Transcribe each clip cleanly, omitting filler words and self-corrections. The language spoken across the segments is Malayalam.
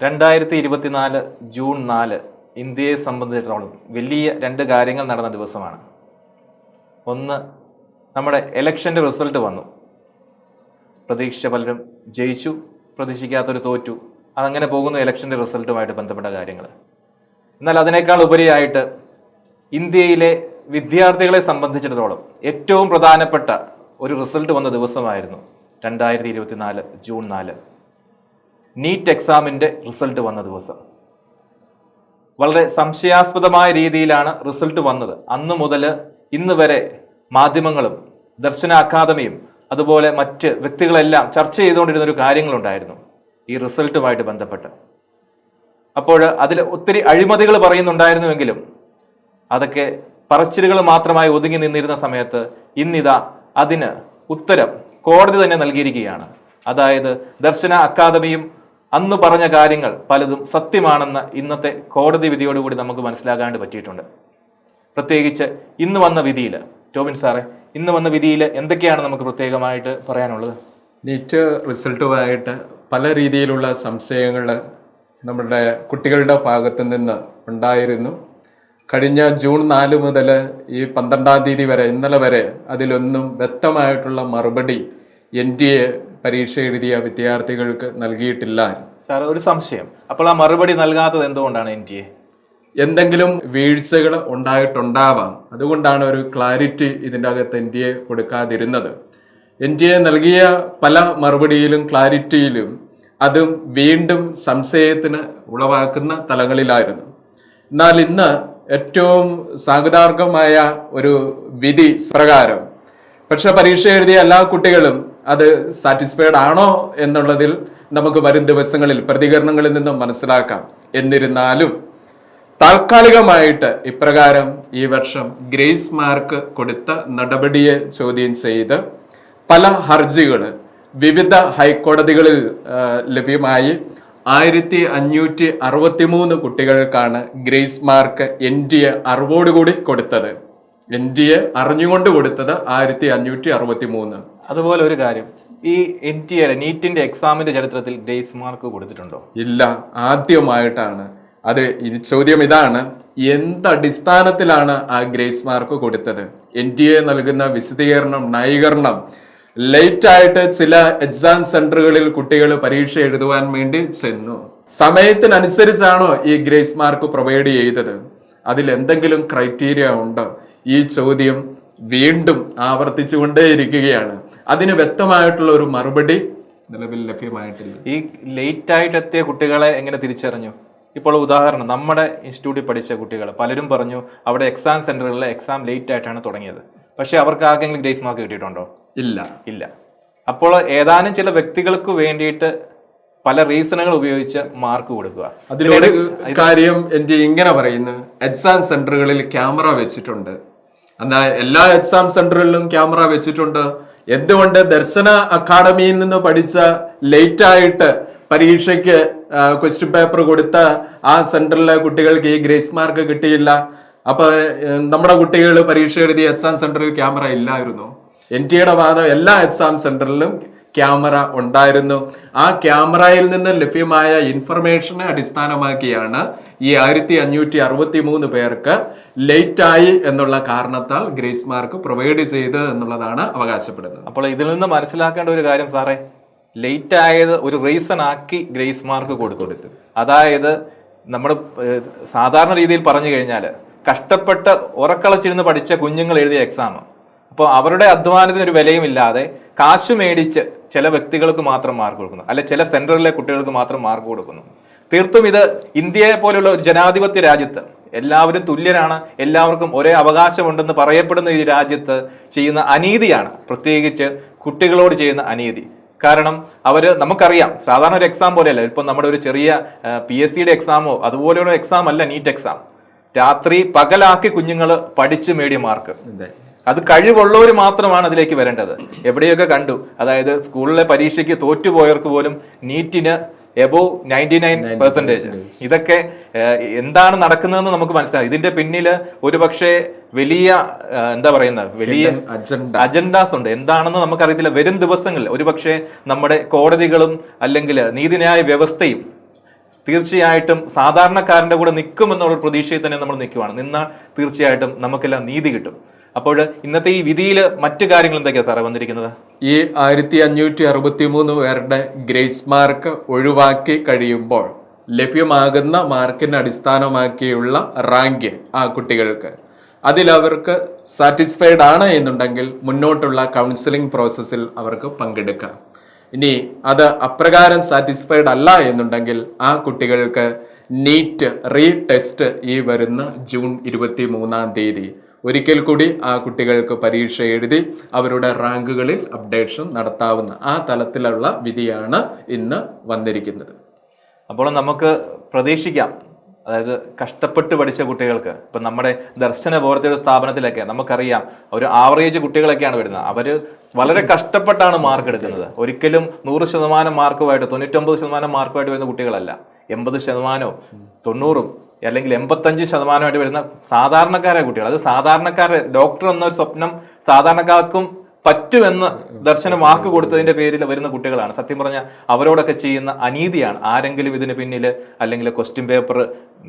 2024 ജൂൺ 4 ഇന്ത്യയെ സംബന്ധിച്ചിടത്തോളം വലിയ രണ്ട് കാര്യങ്ങൾ നടന്ന ദിവസമാണ്. ഒന്ന്, നമ്മുടെ ഇലക്ഷൻ്റെ റിസൾട്ട് വന്നു. പ്രതീക്ഷിച്ച പലരും ജയിച്ചു, പ്രതീക്ഷിക്കാത്തൊരു തോറ്റു. അതങ്ങനെ പോകുന്നു ഇലക്ഷൻ്റെ റിസൾട്ടുമായിട്ട് ബന്ധപ്പെട്ട കാര്യങ്ങൾ. എന്നാൽ അതിനേക്കാൾ ഉപരിയായിട്ട് ഇന്ത്യയിലെ വിദ്യാർത്ഥികളെ സംബന്ധിച്ചിടത്തോളം ഏറ്റവും പ്രധാനപ്പെട്ട ഒരു റിസൾട്ട് വന്ന ദിവസമായിരുന്നു 2024 ജൂൺ 4 നീറ്റ് എക്സാമിൻ്റെ റിസൾട്ട് വന്ന ദിവസം. വളരെ സംശയാസ്പദമായ രീതിയിലാണ് റിസൾട്ട് വന്നത്. അന്ന് മുതൽ ഇന്ന് വരെ മാധ്യമങ്ങളും ദർശന അക്കാദമിയും അതുപോലെ മറ്റ് വ്യക്തികളെല്ലാം ചർച്ച ചെയ്തുകൊണ്ടിരുന്നൊരു കാര്യങ്ങളുണ്ടായിരുന്നു ഈ റിസൾട്ടുമായിട്ട് ബന്ധപ്പെട്ട്. അപ്പോൾ അതിൽ ഒത്തിരി അഴിമതികൾ പറയുന്നുണ്ടായിരുന്നുവെങ്കിലും അതൊക്കെ പറച്ചിലുകൾ മാത്രമായി ഒതുങ്ങി നിന്നിരുന്ന സമയത്ത് ഇന്നിതാ അതിന് ഉത്തരം കോടതി തന്നെ നൽകിയിരിക്കുകയാണ്. അതായത് ദർശന അക്കാദമിയും അന്ന് പറഞ്ഞ കാര്യങ്ങൾ പലതും സത്യമാണെന്ന് ഇന്നത്തെ കോടതി വിധിയോടുകൂടി നമുക്ക് മനസ്സിലാക്കാണ്ട് പറ്റിയിട്ടുണ്ട്. പ്രത്യേകിച്ച് ഇന്ന് വന്ന വിധിയിൽ, ടോബിൻ സാറേ, ഇന്ന് വന്ന വിധിയിൽ എന്തൊക്കെയാണ് നമുക്ക് പ്രത്യേകമായിട്ട് പറയാനുള്ളത്? നീറ്റ് റിസൾട്ടുമായിട്ട് പല രീതിയിലുള്ള സംശയങ്ങൾ നമ്മുടെ കുട്ടികളുടെ ഭാഗത്തു നിന്ന് ഉണ്ടായിരുന്നു. കഴിഞ്ഞ ജൂൺ 4 മുതൽ ഈ 12-ാം തീയതി വരെ, ഇന്നലെ വരെ അതിലൊന്നും വ്യക്തമായിട്ടുള്ള മറുപടി NTA പരീക്ഷ എഴുതിയ വിദ്യാർത്ഥികൾക്ക് നൽകിയിട്ടില്ല. സാർ, ഒരു സംശയം, അപ്പോൾ ആ മറുപടി നൽകാത്തത് എന്തുകൊണ്ടാണ്? NTA എന്തെങ്കിലും വീഴ്ചകൾ ഉണ്ടായിട്ടുണ്ടാവാം, അതുകൊണ്ടാണ് ഒരു ക്ലാരിറ്റി ഇതിൻ്റെ അകത്ത് NTA കൊടുക്കാതിരുന്നത്. NTA നൽകിയ പല മറുപടിയിലും ക്ലാരിറ്റിയിലും അതും വീണ്ടും സംശയത്തിന് ഉളവാക്കുന്ന തലങ്ങളിലായിരുന്നു. എന്നാൽ ഇന്ന് ഏറ്റവും സാഗതാർഹമായ ഒരു വിധി പ്രകാരം പക്ഷെ പരീക്ഷ എഴുതിയ എല്ലാ കുട്ടികളും അത് സാറ്റിസ്ഫൈഡ് ആണോ എന്നുള്ളതിൽ നമുക്ക് വരും ദിവസങ്ങളിൽ പ്രതികരണങ്ങളിൽ നിന്നും മനസ്സിലാക്കാം. എന്നിരുന്നാലും താൽക്കാലികമായിട്ട് ഇപ്രകാരം ഈ വർഷം ഗ്രേസ് മാർക്ക് കൊടുത്ത നടപടിയെ ചോദ്യം ചെയ്ത് പല ഹർജികൾ വിവിധ ഹൈക്കോടതികളിൽ ലഭ്യമായി 1563 കുട്ടികൾക്കാണ് ഗ്രേസ് മാർക്ക് NTA അറിവോടുകൂടി കൊടുത്തത്. NTA അറിഞ്ഞുകൊണ്ട് കൊടുത്തത് 1563. അതുപോലെ ഒരു കാര്യം, ഈ NTA നീറ്റിന്റെ എക്സാമിന്റെ ചരിത്രത്തിൽ ഗ്രേസ് മാർക്ക് കൊടുത്തിട്ടുണ്ടോ? ഇല്ല, ആദ്യമായിട്ടാണ്. അത് ചോദ്യം ഇതാണ്, എന്തടിസ്ഥാനത്തിലാണ് ആ ഗ്രേസ് മാർക്ക് കൊടുത്തത്? NTA നൽകുന്ന വിശദീകരണം, ന്യായീകരണം, ലേറ്റായിട്ട് ചില എക്സാം സെന്ററുകളിൽ കുട്ടികൾ പരീക്ഷ എഴുതുവാൻ വേണ്ടി ചെന്നു, സമയത്തിനനുസരിച്ചാണോ ഈ ഗ്രേസ് മാർക്ക് പ്രൊവൈഡ് ചെയ്തത്? അതിൽ എന്തെങ്കിലും ക്രൈറ്റീരിയ ഉണ്ടോ? ഈ ചോദ്യം വീണ്ടും ആവർത്തിച്ചുകൊണ്ടേയിരിക്കുകയാണ്. അതിന് വ്യക്തമായിട്ടുള്ള ഒരു മറുപടി നിലവിൽ ലഭ്യമായിട്ടില്ല. ഈ ലേറ്റ് ആയിട്ട് എത്തിയ കുട്ടികളെ എങ്ങനെ തിരിച്ചറിഞ്ഞു? ഇപ്പോൾ ഉദാഹരണം, നമ്മുടെ ഇൻസ്റ്റിറ്റ്യൂട്ടിൽ പഠിച്ച കുട്ടികൾ പലരും പറഞ്ഞു അവിടെ എക്സാം സെന്ററുകളിലെ എക്സാം ലേറ്റ് ആയിട്ടാണ് തുടങ്ങിയത്. പക്ഷെ അവർക്ക് ആർക്കെങ്കിലും ഗ്രേസ് മാർക്ക് കിട്ടിയിട്ടുണ്ടോ? ഇല്ല. അപ്പോൾ ഏതാനും ചില വ്യക്തികൾക്ക് വേണ്ടിയിട്ട് പല റീസണുകൾ ഉപയോഗിച്ച് മാർക്ക് കൊടുക്കുക. അതിലൊരു കാര്യം എൻ്റെ ഇങ്ങനെ പറയുന്നു, എക്സാം സെന്ററുകളിൽ ക്യാമറ വെച്ചിട്ടുണ്ട്. എന്നാൽ എല്ലാ എക്സാം സെന്ററുകളിലും ക്യാമറ വെച്ചിട്ടുണ്ട്. എന്തുകൊണ്ട് ദർശന അക്കാദമിയിൽ നിന്ന് പഠിച്ച ലേറ്റ് ആയിട്ട് പരീക്ഷയ്ക്ക് ക്വസ്റ്റ്യൻ പേപ്പർ കൊടുത്ത ആ സെന്ററിലെ കുട്ടികൾക്ക് ഈ ഗ്രേസ് മാർക്ക് കിട്ടിയില്ല? അപ്പൊ നമ്മുടെ കുട്ടികൾ പരീക്ഷ എഴുതിയ എക്സാം സെന്ററിൽ ക്യാമറ ഇല്ലായിരുന്നു. NTAയുടെ വാദം എല്ലാ എക്സാം സെന്ററിലും ക്യാമറ ഉണ്ടായിരുന്നു. ആ ക്യാമറയിൽ നിന്ന് ലഭ്യമായ ഇൻഫർമേഷനെ അടിസ്ഥാനമാക്കിയാണ് ഈ 1563 പേർക്ക് ലേറ്റായി എന്നുള്ള കാരണത്താൽ ഗ്രേസ് മാർക്ക് പ്രൊവൈഡ് ചെയ്ത് എന്നുള്ളതാണ് അവകാശപ്പെടുന്നത്. അപ്പോൾ ഇതിൽ നിന്ന് മനസ്സിലാക്കേണ്ട ഒരു കാര്യം സാറേ, ലേറ്റ് ആയത് ഒരു റീസൺ ആക്കി ഗ്രേസ് മാർക്ക് കൊടുത്തു. അതായത് നമ്മൾ സാധാരണ രീതിയിൽ പറഞ്ഞു കഴിഞ്ഞാൽ കഷ്ടപ്പെട്ട് ഉറക്കളച്ചിരുന്ന് പഠിച്ച കുഞ്ഞുങ്ങൾ എഴുതിയ എക്സാം, അപ്പോൾ അവരുടെ അധ്വാനത്തിന് ഒരു വിലയുമില്ലാതെ കാശ് മേടിച്ച് ചില വ്യക്തികൾക്ക് മാത്രം മാർക്ക് കൊടുക്കുന്നു, അല്ലെ ചില സെന്ററിലെ കുട്ടികൾക്ക് മാത്രം മാർക്ക് കൊടുക്കുന്നു. തീർത്തും ഇത് ഇന്ത്യയെ പോലുള്ള ഒരു ജനാധിപത്യ രാജ്യത്ത് എല്ലാവരും തുല്യരാണ്, എല്ലാവർക്കും ഒരേ അവകാശമുണ്ടെന്ന് പറയപ്പെടുന്ന ഈ രാജ്യത്ത് ചെയ്യുന്ന അനീതിയാണ്, പ്രത്യേകിച്ച് കുട്ടികളോട് ചെയ്യുന്ന അനീതി. കാരണം നമുക്കറിയാം, സാധാരണ ഒരു എക്സാം പോലെയല്ല. ഇപ്പം നമ്മുടെ ഒരു ചെറിയ PSCയുടെ എക്സാമോ അതുപോലെയുള്ള എക്സാം അല്ല നീറ്റ് എക്സാം. രാത്രി പകലാക്കി കുഞ്ഞുങ്ങൾ പഠിച്ച് നേടിയ മാർക്ക്, അത് കഴിവുള്ളവർ മാത്രമാണ് അതിലേക്ക് വരേണ്ടത്. എവിടെയൊക്കെ കണ്ടു, അതായത് സ്കൂളിലെ പരീക്ഷയ്ക്ക് തോറ്റുപോയവർക്ക് പോലും നീറ്റിന് എബോവ് 99%. ഇതൊക്കെ എന്താണ് നടക്കുന്നതെന്ന് നമുക്ക് മനസ്സിലായി. ഇതിന്റെ പിന്നിൽ ഒരുപക്ഷെ വലിയ വലിയ അജണ്ടാസ് ഉണ്ട്. എന്താണെന്ന് നമുക്കറിയത്തില്ല. വരും ദിവസങ്ങളിൽ ഒരുപക്ഷെ നമ്മുടെ കോടതികളും അല്ലെങ്കിൽ നീതിന്യായ വ്യവസ്ഥയും തീർച്ചയായിട്ടും സാധാരണക്കാരന്റെ കൂടെ നിൽക്കുമെന്നുള്ള പ്രതീക്ഷയിൽ തന്നെ നമ്മൾ നിൽക്കുവാണ്. നിന്നാൽ തീർച്ചയായിട്ടും നമുക്കെല്ലാം നീതി കിട്ടും. അപ്പോൾ ഇന്നത്തെ ഈ വിധിയിൽ മറ്റു കാര്യങ്ങൾ എന്തൊക്കെയാണ് സാറേ വന്നിരിക്കുന്നത്? ഈ 1563 പേരുടെ ഗ്രേസ് മാർക്ക് ഒഴിവാക്കി കഴിയുമ്പോൾ ലഭ്യമാകുന്ന മാർക്കിനെ അടിസ്ഥാനമാക്കിയുള്ള റാങ്ക് ആ കുട്ടികൾക്ക് അതിലവർക്ക് സാറ്റിസ്ഫൈഡ് ആണ് എന്നുണ്ടെങ്കിൽ മുന്നോട്ടുള്ള കൗൺസിലിംഗ് പ്രോസസ്സിൽ അവർക്ക് പങ്കെടുക്കാം. ഇനി അത് അപ്രകാരം സാറ്റിസ്ഫൈഡ് അല്ല എന്നുണ്ടെങ്കിൽ ആ കുട്ടികൾക്ക് നീറ്റ് റീടെസ്റ്റ് ഈ വരുന്ന ജൂൺ 23 ഒരിക്കൽ കൂടി ആ കുട്ടികൾക്ക് പരീക്ഷ എഴുതി അവരുടെ റാങ്കുകളിൽ അപ്ഡേഷൻ നടത്താവുന്ന ആ തലത്തിലുള്ള വിധിയാണ് ഇന്ന് വന്നിരിക്കുന്നത്. അപ്പോൾ നമുക്ക് പ്രതീക്ഷിക്കാം, അതായത് കഷ്ടപ്പെട്ട് പഠിച്ച കുട്ടികൾക്ക് ഇപ്പം നമ്മുടെ ദർശന പോലത്തെ ഒരു സ്ഥാപനത്തിലൊക്കെ നമുക്കറിയാം ഒരു ആവറേജ് കുട്ടികളൊക്കെയാണ് വരുന്നത്. അവർ വളരെ കഷ്ടപ്പെട്ടാണ് മാർക്ക് എടുക്കുന്നത്. ഒരിക്കലും 100% മാർക്കുമായിട്ട് 99% മാർക്കുമായിട്ട് വരുന്ന കുട്ടികളല്ല. 80%, 90%, അല്ലെങ്കിൽ 85% വരുന്ന സാധാരണക്കാരായ കുട്ടികൾ. അത് സാധാരണക്കാരെ ഡോക്ടർ എന്നൊരു സ്വപ്നം സാധാരണക്കാർക്കും പറ്റുമെന്ന് ദർശനം വാക്ക് കൊടുത്തതിന്റെ പേരിൽ വരുന്ന കുട്ടികളാണ്. സത്യം പറഞ്ഞാൽ അവരോടൊക്കെ ചെയ്യുന്ന അനീതിയാണ്. ആരെങ്കിലും ഇതിന് പിന്നിൽ അല്ലെങ്കിൽ ക്വസ്റ്റ്യൻ പേപ്പർ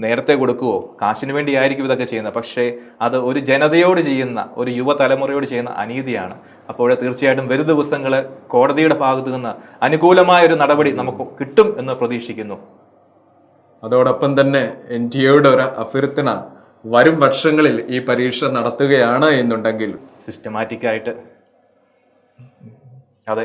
നേരത്തെ കൊടുക്കുവോ, കാശിന് വേണ്ടി ആയിരിക്കും ഇതൊക്കെ ചെയ്യുന്നത്. പക്ഷേ അത് ഒരു ജനതയോട് ചെയ്യുന്ന, ഒരു യുവതലമുറയോട് ചെയ്യുന്ന അനീതിയാണ്. അപ്പോൾ തീർച്ചയായിട്ടും വരും ദിവസങ്ങൾ കോടതിയുടെ ഭാഗത്തു നിന്ന് അനുകൂലമായ ഒരു നടപടി നമുക്ക് കിട്ടും എന്ന് പ്രതീക്ഷിക്കുന്നു. അതോടൊപ്പം തന്നെ NTA ഒരു അഭ്യർത്ഥന, വരും വർഷങ്ങളിൽ ഈ പരീക്ഷ നടത്തുകയാണ് എന്നുണ്ടെങ്കിൽ സിസ്റ്റമാറ്റിക്കായിട്ട്, അതെ,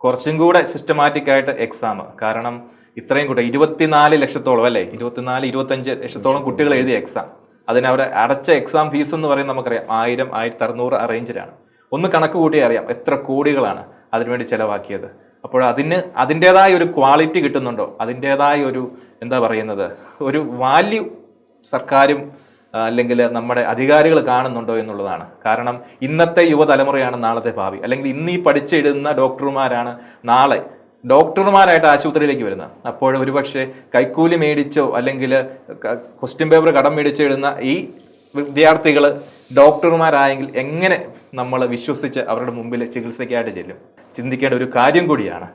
കുറച്ചും കൂടെ സിസ്റ്റമാറ്റിക്കായിട്ട് എക്സാം. കാരണം ഇത്രയും കൂടെ 24 ലക്ഷത്തോളം അല്ലേ, 24-25 ലക്ഷത്തോളം കുട്ടികൾ എഴുതിയ എക്സാം. അതിന് അവരെ അടച്ച എക്സാം ഫീസ് എന്ന് പറയുന്നത് നമുക്കറിയാം 1000-1600 ആ റേഞ്ചിലാണ്. ഒന്ന് കണക്ക് കൂട്ടിയേ അറിയാം എത്ര കോടികളാണ് അതിനുവേണ്ടി ചെലവാക്കിയത്. അപ്പോൾ അതിൻ്റെതായ ഒരു ക്വാളിറ്റി കിട്ടുന്നുണ്ടോ, അതിൻ്റെതായ ഒരു എന്താ പറയുന്നത് ഒരു വാല്യൂ സർക്കാരും അല്ലെങ്കിൽ നമ്മുടെ അധികാരികൾ കാണുന്നുണ്ടോ എന്നുള്ളതാണ്. കാരണം ഇന്നത്തെ യുവതലമുറയാണ് നാളത്തെ ഭാവി. അല്ലെങ്കിൽ ഇന്ന് ഈ പഠിച്ചെഴുതുന്ന ഡോക്ടർമാരാണ് നാളെ ഡോക്ടർമാരായിട്ട് ആശുപത്രിയിലേക്ക് വരുന്നത്. അപ്പോൾ ഒരുപക്ഷെ കൈക്കൂലി മേടിച്ചോ അല്ലെങ്കിൽ ക്വസ്റ്റ്യൻ പേപ്പർ കടം മേടിച്ചെഴുതുന്ന ഈ വിദ്യാർത്ഥികൾ ഡോക്ടർമാരായെങ്കിൽ എങ്ങനെ നമ്മൾ വിശ്വസിച്ച് അവരുടെ മുമ്പിൽ ചികിത്സയ്ക്കായിട്ട് ചെല്ലും? ചിന്തിക്കേണ്ട ഒരു കാര്യം കൂടിയാണ്.